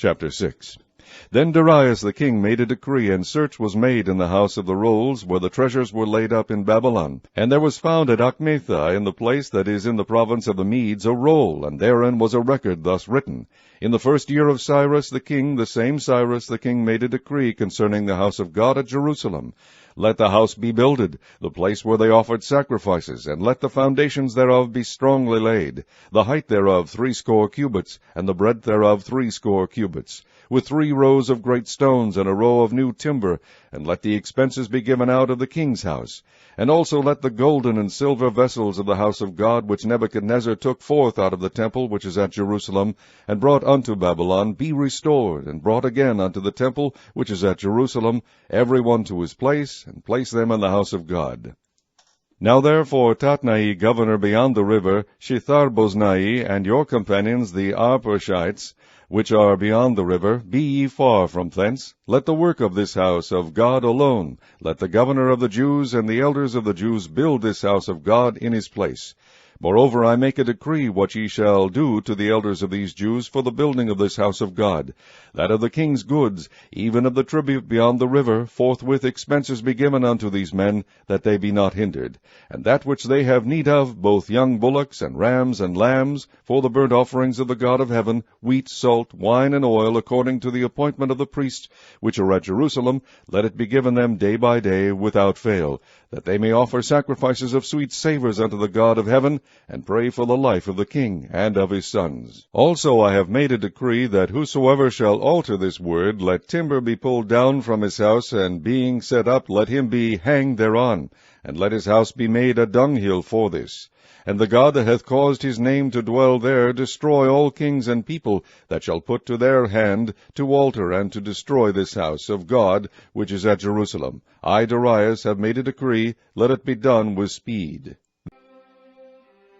Chapter 6. Then Darius the king made a decree, and search was made in the house of the rolls, where the treasures were laid up in Babylon. And there was found at Achmetha, in the place that is in the province of the Medes, a roll, and therein was a record thus written. In the first year of Cyrus the king, the same Cyrus the king made a decree concerning the house of God at Jerusalem. Let the house be builded, the place where they offered sacrifices, and let the foundations thereof be strongly laid, the height thereof 60 cubits, and the breadth thereof 60 cubits, with 3 rows of great stones, and a row of new timber, and let the expenses be given out of the king's house. And also let the golden and silver vessels of the house of God, which Nebuchadnezzar took forth out of the temple which is at Jerusalem, and brought unto Babylon, be restored, and brought again unto the temple which is at Jerusalem, every one to his place, and place them in the house of God. Now therefore Tatnai, governor beyond the river, Shetharboznai, and your companions the Apharsachites, which are beyond the river, be ye far from thence. Let the work of this house of God alone. Let the governor of the Jews and the elders of the Jews build this house of God in his place. Moreover, I make a decree what ye shall do to the elders of these Jews for the building of this house of God, that of the king's goods, even of the tribute beyond the river, forthwith expenses be given unto these men, that they be not hindered. And that which they have need of, both young bullocks and rams and lambs, for the burnt offerings of the God of heaven, wheat, salt, wine, and oil, according to the appointment of the priests which are at Jerusalem, let it be given them day by day, without fail, that they may offer sacrifices of sweet savours unto the God of heaven, and pray for the life of the king and of his sons. Also I have made a decree that whosoever shall alter this word, let timber be pulled down from his house, and being set up, let him be hanged thereon, and let his house be made a dunghill for this. And the God that hath caused his name to dwell there destroy all kings and people that shall put to their hand to alter and to destroy this house of God which is at Jerusalem. I, Darius, have made a decree, let it be done with speed.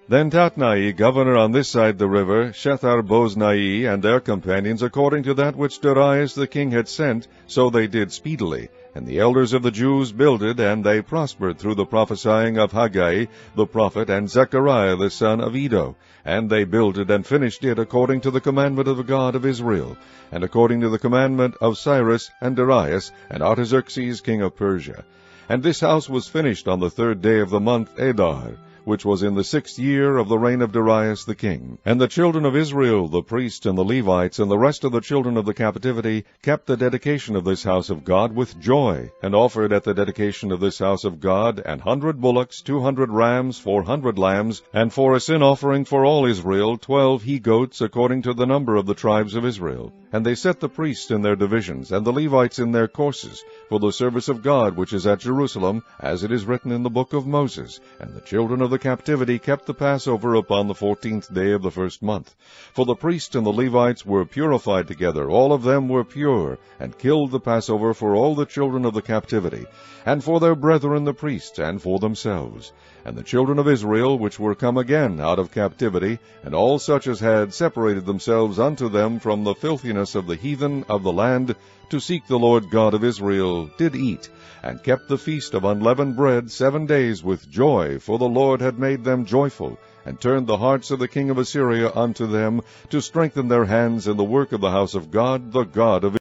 Then Tatnai, governor on this side the river, Shetharboznai, and their companions, according to that which Darius the king had sent, so they did speedily. And the elders of the Jews builded, and they prospered through the prophesying of Haggai the prophet, and Zechariah the son of Iddo. And they builded and finished it according to the commandment of the God of Israel, and according to the commandment of Cyrus and Darius and Artaxerxes king of Persia. And this house was finished on the 3rd day of the month Adar, which was in the 6th year of the reign of Darius the king. And the children of Israel, the priests and the Levites, and the rest of the children of the captivity, kept the dedication of this house of God with joy, and offered at the dedication of this house of God 100 bullocks, 200 rams, 400 lambs, and for a sin offering for all Israel 12 he-goats, according to the number of the tribes of Israel. And they set the priests in their divisions, and the Levites in their courses, for the service of God which is at Jerusalem, as it is written in the book of Moses. And the children of the captivity kept the Passover upon the 14th day of the 1st month. For the priests and the Levites were purified together, all of them were pure, and killed the Passover for all the children of the captivity, and for their brethren the priests, and for themselves. And the children of Israel, which were come again out of captivity, and all such as had separated themselves unto them from the filthiness of the heathen of the land, to seek the Lord God of Israel, did eat, and kept the feast of unleavened bread 7 days with joy, for the Lord had made them joyful, and turned the hearts of the king of Assyria unto them, to strengthen their hands in the work of the house of God, the God of Israel.